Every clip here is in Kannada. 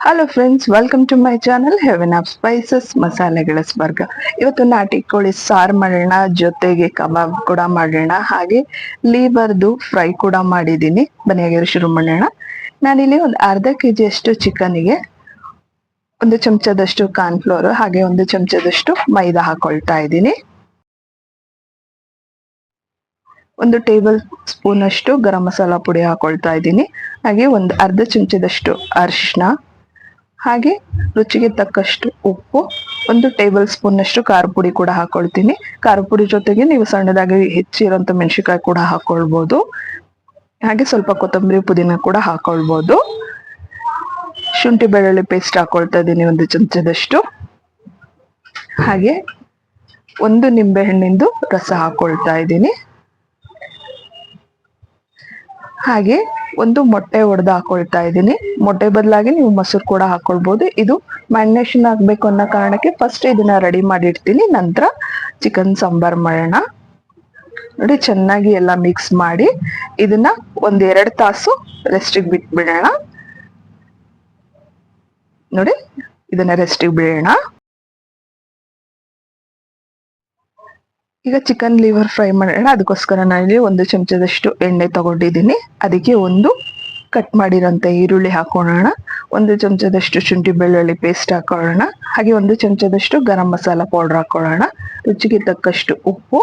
Hello friends, welcome to my channel heaven of spices ಮಸಾಲೆಗಳ ಸ್ವರ್ಗ. ಇವತ್ತು ನಾಟಿ ಕೋಳಿ ಸಾರು ಮಾಡೋಣ, ಜೊತೆಗೆ ಕಬಾಬ್ ಕೂಡ ಮಾಡೋಣ, ಹಾಗೆ ಲೀವರ್ದು ಫ್ರೈ ಕೂಡ ಮಾಡಿದ್ದೀನಿ. ಬನ್ನಿ ಶುರು ಮಾಡೋಣ. ನಾನಿಲ್ಲಿ ಒಂದು ಅರ್ಧ ಕೆಜಿ ಅಷ್ಟು ಚಿಕನ್ಗೆ ಒಂದು ಚಮಚದಷ್ಟು ಕಾರ್ನ್ಫ್ಲೋರ್ ಹಾಗೆ ಒಂದು ಚಮಚದಷ್ಟು ಮೈದಾ ಹಾಕೊಳ್ತಾ ಇದ್ದೀನಿ. ಒಂದು ಟೇಬಲ್ ಸ್ಪೂನ್ ಅಷ್ಟು ಗರಂ ಮಸಾಲಾ ಪುಡಿ ಹಾಕೊಳ್ತಾ ಇದ್ದೀನಿ. ಹಾಗೆ ಒಂದು ಅರ್ಧ ಚಮಚದಷ್ಟು ಅರಿಶಿನ, ಹಾಗೆ ರುಚಿಗೆ ತಕ್ಕಷ್ಟು ಉಪ್ಪು, ಒಂದು ಟೇಬಲ್ ಸ್ಪೂನ್ ಅಷ್ಟು ಖಾರ ಪುಡಿ ಕೂಡ ಹಾಕೊಳ್ತೀನಿ. ಖಾರ ಪುಡಿ ಜೊತೆಗೆ ನೀವು ಸಣ್ಣದಾಗಿ ಹೆಚ್ಚಿರೋಂಥ ಮೆಣಸಿನಕಾಯಿ ಕೂಡ ಹಾಕೊಳ್ಬೋದು. ಹಾಗೆ ಸ್ವಲ್ಪ ಕೊತ್ತಂಬರಿ ಪುದೀನ ಕೂಡ ಹಾಕೊಳ್ಬೋದು. ಶುಂಠಿ ಬೆಳ್ಳುಳ್ಳಿ ಪೇಸ್ಟ್ ಹಾಕೊಳ್ತಾ ಇದ್ದೀನಿ ಒಂದು ಚಮಚದಷ್ಟು. ಹಾಗೆ ಒಂದು ನಿಂಬೆ ಹಣ್ಣಿಂದು ರಸ ಹಾಕೊಳ್ತಾ ಇದ್ದೀನಿ. ಹಾಗೆ ಒಂದು ಮೊಟ್ಟೆ ಒಡೆದು ಹಾಕೊಳ್ತಾ ಇದ್ದೀನಿ. ಮೊಟ್ಟೆ ಬದಲಾಗಿ ನೀವು ಮೊಸರು ಕೂಡ ಹಾಕೊಳ್ಬೋದು. ಇದು ಮ್ಯಾರಿನೇಷನ್ ಆಗ್ಬೇಕು ಅನ್ನೋ ಕಾರಣಕ್ಕೆ ಫಸ್ಟ್ ಇದನ್ನ ರೆಡಿ ಮಾಡಿಡ್ತೀನಿ, ನಂತರ ಚಿಕನ್ ಸಾಂಬಾರ್ ಮಾಡೋಣ. ನೋಡಿ, ಚೆನ್ನಾಗಿ ಎಲ್ಲ ಮಿಕ್ಸ್ ಮಾಡಿ ಇದನ್ನ ಒಂದ್ 2 ತಾಸು ರೆಸ್ಟಿಗೆ ಬಿಟ್ಬಿಡೋಣ. ನೋಡಿ, ಇದನ್ನ ರೆಸ್ಟಿಗೆ ಬಿಡೋಣ. ಈಗ ಚಿಕನ್ ಲಿವರ್ ಫ್ರೈ ಮಾಡೋಣ. ಅದಕ್ಕೋಸ್ಕರ ನಾನಿಲ್ಲಿ ಒಂದು ಚಮಚದಷ್ಟು ಎಣ್ಣೆ ತಗೊಂಡಿದ್ದೀನಿ. ಅದಕ್ಕೆ ಒಂದು ಕಟ್ ಮಾಡಿರೋಂಥ ಈರುಳ್ಳಿ ಹಾಕೊಳ್ಳೋಣ, ಒಂದು ಚಮಚದಷ್ಟು ಶುಂಠಿ ಬೆಳ್ಳುಳ್ಳಿ ಪೇಸ್ಟ್ ಹಾಕೊಳ್ಳೋಣ, ಹಾಗೆ ಒಂದು ಚಮಚದಷ್ಟು ಗರಂ ಮಸಾಲ ಪೌಡರ್ ಹಾಕೊಳ್ಳೋಣ, ರುಚಿಗೆ ತಕ್ಕಷ್ಟು ಉಪ್ಪು,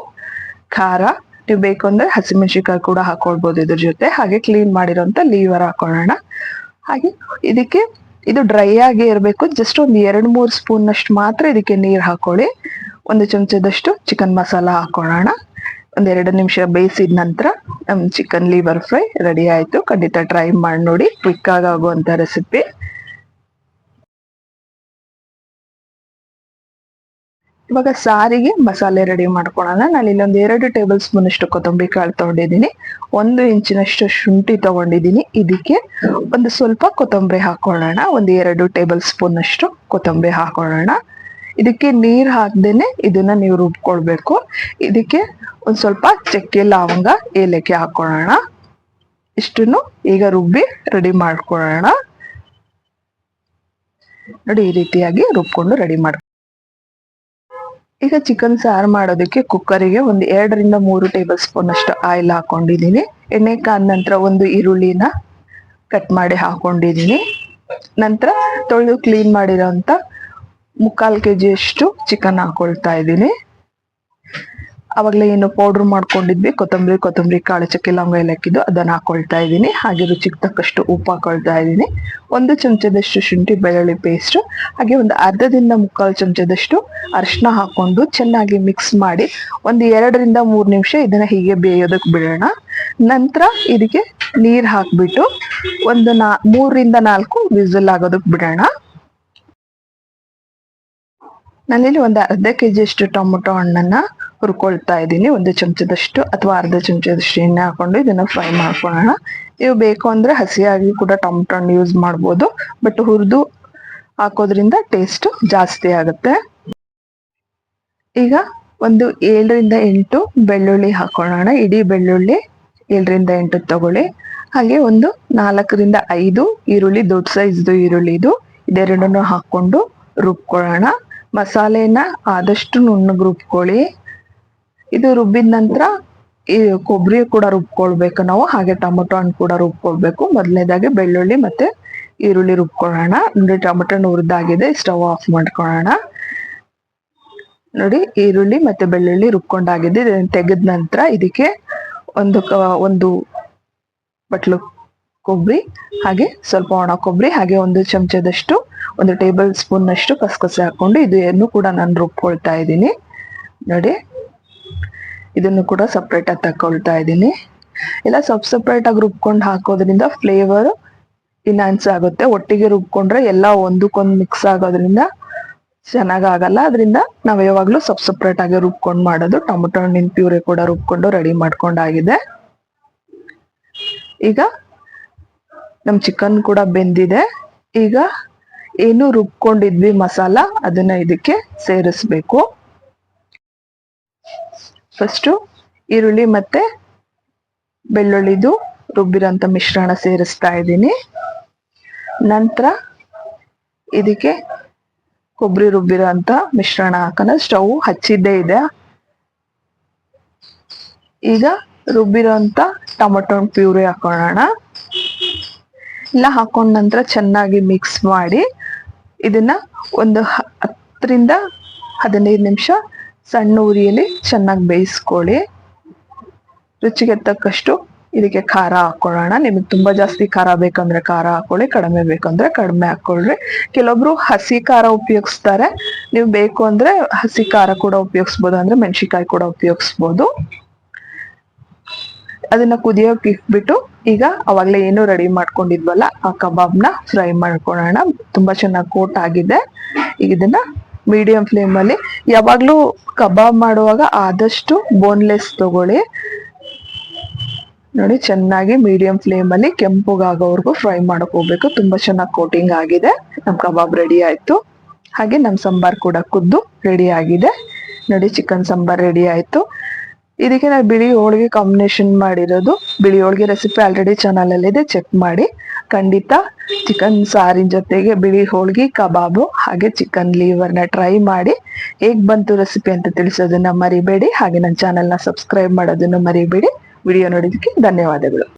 ಖಾರ, ನೀವು ಬೇಕು ಅಂದ್ರೆ ಹಸಿಮೆಣಸಿನಕಾಯಿ ಕೂಡ ಹಾಕೊಳ್ಬೋದು ಇದ್ರ ಜೊತೆ. ಹಾಗೆ ಕ್ಲೀನ್ ಮಾಡಿರೋಂಥ ಲಿವರ್ ಹಾಕೊಳ್ಳೋಣ. ಹಾಗೆ ಇದಕ್ಕೆ ಇದು ಡ್ರೈ ಆಗಿ ಇರಬೇಕು. ಜಸ್ಟ್ ಒಂದು 2-3 ಸ್ಪೂನ್ ಅಷ್ಟು ಮಾತ್ರ ಇದಕ್ಕೆ ನೀರು ಹಾಕೊಳ್ಳಿ. ಒಂದು ಚಮಚದಷ್ಟು ಚಿಕನ್ ಮಸಾಲ ಹಾಕೊಳ್ಳೋಣ. 2 ನಿಮಿಷ ಬೇಯಿಸಿದ ನಂತರ ನಮ್ಮ ಚಿಕನ್ ಲಿವರ್ ಫ್ರೈ ರೆಡಿ ಆಯ್ತು. ಖಂಡಿತ ಟ್ರೈ ಮಾಡಿ ನೋಡಿ, ಕ್ವಿಕ್ ಆಗಿ ಆಗುವಂತ ರೆಸಿಪಿ. ಇವಾಗ ಸಾರಿಗೆ ಮಸಾಲೆ ರೆಡಿ ಮಾಡ್ಕೊಳ್ಳೋಣ. ನಾನು ಇಲ್ಲೊಂದು 2 ಟೇಬಲ್ ಸ್ಪೂನ್ ಅಷ್ಟು ಕೊತ್ತಂಬರಿ ಕಾಳು ತಗೊಂಡಿದ್ದೀನಿ, 1 ಇಂಚಿನಷ್ಟು ಶುಂಠಿ ತಗೊಂಡಿದ್ದೀನಿ. ಇದಕ್ಕೆ ಒಂದು ಸ್ವಲ್ಪ ಕೊತ್ತಂಬರಿ ಹಾಕೊಳ್ಳೋಣ, ಒಂದು 2 ಟೇಬಲ್ ಸ್ಪೂನ್ ಅಷ್ಟು ಕೊತ್ತಂಬರಿ ಹಾಕೊಳ್ಳೋಣ. ಇದಕ್ಕೆ ನೀರು ಹಾಕ್ದೇನೆ ಇದನ್ನ ನೀವು ರುಬ್ಕೊಳ್ಬೇಕು. ಇದಕ್ಕೆ ಒಂದ್ ಸ್ವಲ್ಪ ಚಕ್ಕೆ, ಲವಂಗ, ಏಲಕ್ಕಿ ಹಾಕೊಳ್ಳೋಣ. ಇಷ್ಟನ್ನು ಈಗ ರುಬ್ಬಿ ರೆಡಿ ಮಾಡ್ಕೊಳ್ಳೋಣ. ನೋಡಿ, ಈ ರೀತಿಯಾಗಿ ರುಬ್ಕೊಂಡು ರೆಡಿ ಮಾಡ್ಕೊಳ್ಳೋಣ. ಈಗ ಚಿಕನ್ ಸಾರು ಮಾಡೋದಕ್ಕೆ ಕುಕ್ಕರಿಗೆ ಒಂದು 2-3 ಟೇಬಲ್ ಸ್ಪೂನ್ ಅಷ್ಟು ಆಯಿಲ್ ಹಾಕೊಂಡಿದ್ದೀನಿ. ಎಣ್ಣೆ ಕಾದ ನಂತರ ಒಂದು ಈರುಳ್ಳಿನ ಕಟ್ ಮಾಡಿ ಹಾಕೊಂಡಿದ್ದೀನಿ. ನಂತರ ತೊಳೆದು ಕ್ಲೀನ್ ಮಾಡಿರೋಂಥ 3/4 kg ಅಷ್ಟು ಚಿಕನ್ ಹಾಕೊಳ್ತಾ ಇದ್ದೀನಿ. ಅವಾಗಲೇ ಏನು ಪೌಡ್ರ್ ಮಾಡ್ಕೊಂಡಿದ್ವಿ, ಕೊತ್ತಂಬರಿ ಕಾಳು, ಚಕ್ಕೆ, ಲವಂಗ, ಏಲಕ್ಕಿದು, ಅದನ್ನ ಹಾಕೊಳ್ತಾ ಇದ್ದೀನಿ. ಹಾಗೆ ರುಚಿಗೆ ತಕ್ಕಷ್ಟು ಉಪ್ಪು ಹಾಕೊಳ್ತಾ ಇದ್ದೀನಿ. 1 ಚಮಚದಷ್ಟು ಶುಂಠಿ ಬೆಳ್ಳುಳ್ಳಿ ಪೇಸ್ಟ್, ಹಾಗೆ ಒಂದು 1/2-3 ಚಮಚದಷ್ಟು ಅರಿಶಿನ ಹಾಕೊಂಡು ಚೆನ್ನಾಗಿ ಮಿಕ್ಸ್ ಮಾಡಿ ಒಂದು 2-3 ನಿಮಿಷ ಇದನ್ನ ಹೀಗೆ ಬೇಯೋದಕ್ಕೆ ಬಿಡೋಣ. ನಂತರ ಇದಕ್ಕೆ ನೀರು ಹಾಕ್ಬಿಟ್ಟು ಒಂದು 3-4 ವಿಸಿಲ್ ಆಗೋದಕ್ಕೆ ಬಿಡೋಣ. ನಾನಿಲ್ಲಿ ಒಂದು ಅರ್ಧ ಕೆಜಿ ಅಷ್ಟು ಟೊಮೊಟೊ ಹಣ್ಣನ್ನ ಹುರ್ಕೊಳ್ತಾ ಇದ್ದೀನಿ. 1 ಚಮಚದಷ್ಟು ಅಥವಾ ಅರ್ಧ ಚಮಚದಷ್ಟು ಎಣ್ಣೆ ಹಾಕೊಂಡು ಇದನ್ನ ಫ್ರೈ ಮಾಡ್ಕೊಳ್ಳೋಣ. ನೀವು ಬೇಕು ಅಂದ್ರೆ ಹಸಿಯಾಗಿ ಕೂಡ ಟೊಮೊಟೊ ಹಣ್ಣು ಯೂಸ್ ಮಾಡ್ಬೋದು, ಬಟ್ ಹುರಿದು ಹಾಕೋದ್ರಿಂದ ಟೇಸ್ಟ್ ಜಾಸ್ತಿ ಆಗುತ್ತೆ. ಈಗ ಒಂದು 7-8 ಬೆಳ್ಳುಳ್ಳಿ ಹಾಕೊಳ್ಳೋಣ. ಇಡೀ ಬೆಳ್ಳುಳ್ಳಿ 7-8 ತಗೊಳ್ಳಿ. ಹಾಗೆ ಒಂದು 4-5 ಈರುಳ್ಳಿ, ದೊಡ್ಡ ಸೈಜ್ದು ಈರುಳ್ಳಿ ಇದೆರಡನ್ನು ಹಾಕೊಂಡು ರುಬ್ಕೊಳ್ಳೋಣ. ಮಸಾಲೆನ ಆದಷ್ಟು ನುಣ್ಣಗೆ ರುಬ್ಕೊಳ್ಳಿ. ಇದು ರುಬ್ಬಿದ ನಂತರ ಈ ಕೊಬ್ಬರಿ ಕೂಡ ರುಬ್ಕೊಳ್ಬೇಕು ನಾವು, ಹಾಗೆ ಟೊಮೊಟೊ ಹಣ್ಣು ಕೂಡ ರುಬ್ಕೊಳ್ಬೇಕು. ಮೊದಲನೇದಾಗಿ ಬೆಳ್ಳುಳ್ಳಿ ಮತ್ತೆ ಈರುಳ್ಳಿ ರುಬ್ಕೊಳ್ಳೋಣ. ನೋಡಿ, ಟೊಮೊಟೊ ಹಣ್ಣು ಹುರಿದಾಗಿದೆ, ಸ್ಟವ್ ಆಫ್ ಮಾಡ್ಕೊಳ್ಳೋಣ. ನೋಡಿ, ಈರುಳ್ಳಿ ಮತ್ತೆ ಬೆಳ್ಳುಳ್ಳಿ ರುಬ್ಕೊಂಡಾಗಿದೆ. ತೆಗೆದ ನಂತರ ಇದಕ್ಕೆ ಒಂದು ಬಟ್ಲು ಕೊಬ್ಬರಿ, ಹಾಗೆ ಸ್ವಲ್ಪ ಒಣ ಕೊಬ್ಬರಿ, ಹಾಗೆ 1 ಚಮಚದಷ್ಟು 1 ಟೇಬಲ್ ಸ್ಪೂನ್ ಅಷ್ಟು ಕಸಕಸೆ ಹಾಕೊಂಡು ಇದನ್ನು ಕೂಡ ನಾನು ರುಬ್ಕೊಳ್ತಾ ಇದ್ದೀನಿ. ನೋಡಿ, ಇದನ್ನು ಕೂಡ ಸಪ್ರೇಟ್ ಆಗಿ ತಕೊಳ್ತಾ ಇದ್ದೀನಿ. ಎಲ್ಲ ಸಪ್ರೇಟ್ ಆಗಿ ರುಬ್ಕೊಂಡು ಹಾಕೋದ್ರಿಂದ ಫ್ಲೇವರ್ ಇನ್ಹಾನ್ಸ್ ಆಗುತ್ತೆ. ಒಟ್ಟಿಗೆ ರುಬ್ಕೊಂಡ್ರೆ ಎಲ್ಲ ಒಂದಕ್ಕೊಂದು ಮಿಕ್ಸ್ ಆಗೋದ್ರಿಂದ ಚೆನ್ನಾಗಾಗಲ್ಲ. ಅದರಿಂದ ನಾವು ಯಾವಾಗ್ಲೂ ಸಪ್ರೇಟ್ ಆಗಿ ರುಬ್ಕೊಂಡು ಮಾಡೋದು. ಟೊಮೊಟೊ ಹಣ್ಣಿನ ಪ್ಯೂರಿ ಕೂಡ ರುಬ್ಕೊಂಡು ರೆಡಿ ಮಾಡ್ಕೊಂಡಾಗಿದೆ. ಈಗ ನಮ್ ಚಿಕನ್ ಕೂಡ ಬೆಂದಿದೆ. ಈಗ ಏನು ರುಬ್ಕೊಂಡಿದ್ವಿ ಮಸಾಲ, ಅದನ್ನ ಇದಕ್ಕೆ ಸೇರಿಸ್ಬೇಕು. ಫಸ್ಟು ಈರುಳ್ಳಿ ಮತ್ತೆ ಬೆಳ್ಳುಳ್ಳಿದು ರುಬ್ಬಿರೋಂಥ ಮಿಶ್ರಣ ಸೇರಿಸ್ತಾ ಇದ್ದೀನಿ. ನಂತರ ಇದಕ್ಕೆ ಕೊಬ್ಬರಿ ರುಬ್ಬಿರೋ ಅಂತ ಮಿಶ್ರಣ ಹಾಕೋಣ. ಸ್ಟವ್ ಹಚ್ಚಿದ್ದೇ ಇದೆ. ಈಗ ರುಬ್ಬಿರೋ ಅಂತ ಟೊಮೊಟೊ ಪ್ಯೂರಿ ಹಾಕೊಳ್ಳೋಣ. ಎಲ್ಲ ಹಾಕೊಂಡ ನಂತರ ಚೆನ್ನಾಗಿ ಮಿಕ್ಸ್ ಮಾಡಿ ಇದನ್ನ ಒಂದು 10ರಿಂದ 15 ನಿಮಿಷ ಸಣ್ಣ ಉರಿಯಲ್ಲಿ ಚೆನ್ನಾಗಿ ಬೇಯಿಸ್ಕೊಳ್ಳಿ. ರುಚಿಗೆ ತಕ್ಕಷ್ಟು ಇದಕ್ಕೆ ಖಾರ ಹಾಕೊಳ್ಳೋಣ. ನಿಮಗೆ ತುಂಬಾ ಜಾಸ್ತಿ ಖಾರ ಬೇಕಂದ್ರೆ ಖಾರ ಹಾಕೊಳ್ಳಿ, ಕಡಿಮೆ ಬೇಕಂದ್ರೆ ಕಡಿಮೆ ಹಾಕೊಳ್ರಿ. ಕೆಲವೊಬ್ರು ಹಸಿ ಖಾರ ಉಪಯೋಗಿಸ್ತಾರೆ, ನೀವು ಬೇಕು ಅಂದ್ರೆ ಹಸಿ ಖಾರ ಕೂಡ ಉಪಯೋಗಿಸ್ಬೋದು, ಅಂದ್ರೆ ಮೆಣಸಿನಕಾಯಿ ಕೂಡ ಉಪಯೋಗಿಸ್ಬೋದು. ಅದನ್ನ ಕುದಿಯೋಕೆ ಇಟ್ಬಿಟ್ಟು ಈಗ ಅವಾಗ್ಲೇ ಏನು ರೆಡಿ ಮಾಡ್ಕೊಂಡಿದ್ವಲ್ಲ ಆ ಕಬಾಬ್ನ ಫ್ರೈ ಮಾಡ್ಕೊಳ್ಳೋಣ. ತುಂಬಾ ಚೆನ್ನಾಗಿ ಕೋಟ್ ಆಗಿದೆ. ಈಗ ಇದನ್ನ ಮೀಡಿಯಂ ಫ್ಲೇಮ್ ಅಲ್ಲಿ, ಯಾವಾಗ್ಲೂ ಕಬಾಬ್ ಮಾಡುವಾಗ ಆದಷ್ಟು ಬೋನ್ಲೆಸ್ ತಗೊಳ್ಳಿ. ನೋಡಿ ಚೆನ್ನಾಗಿ ಮೀಡಿಯಂ ಫ್ಲೇಮ್ ಅಲ್ಲಿ ಕೆಂಪುಗಾಗೋವರೆಗೂ ಫ್ರೈ ಮಾಡಕ್ ಹೋಗ್ಬೇಕು. ತುಂಬಾ ಚೆನ್ನಾಗಿ ಕೋಟಿಂಗ್ ಆಗಿದೆ. ನಮ್ ಕಬಾಬ್ ರೆಡಿ ಆಯ್ತು. ಹಾಗೆ ನಮ್ ಸಾಂಬಾರ್ ಕೂಡ ಕುದ್ದು ರೆಡಿ ಆಗಿದೆ. ನೋಡಿ ಚಿಕನ್ ಸಾಂಬಾರ್ ರೆಡಿ ಆಯ್ತು. ಇದಕ್ಕೆ ನಾನು ಬಿಳಿ ಹೋಳಿಗೆ ಕಾಂಬಿನೇಷನ್ ಮಾಡಿರೋದು. ಬಿಳಿ ಹೋಳಿಗೆ ರೆಸಿಪಿ ಆಲ್ರೆಡಿ ಚಾನಲ್ ಅಲ್ಲಿ ಇದೆ, ಚೆಕ್ ಮಾಡಿ. ಖಂಡಿತ ಚಿಕನ್ ಸಾರಿನ ಜೊತೆಗೆ ಬಿಳಿ ಹೋಳಿಗೆ ಕಬಾಬು ಹಾಗೆ ಚಿಕನ್ ಲಿವರ್ನ ಟ್ರೈ ಮಾಡಿ ಹೇಗ್ ಬಂತು ರೆಸಿಪಿ ಅಂತ ತಿಳಿಸೋದನ್ನ ಮರಿಬೇಡಿ. ಹಾಗೆ ನನ್ನ ಚಾನೆಲ್ನ ಸಬ್ಸ್ಕ್ರೈಬ್ ಮಾಡೋದನ್ನು ಮರಿಬೇಡಿ. ವಿಡಿಯೋ ನೋಡಿದಕ್ಕೆ ಧನ್ಯವಾದಗಳು.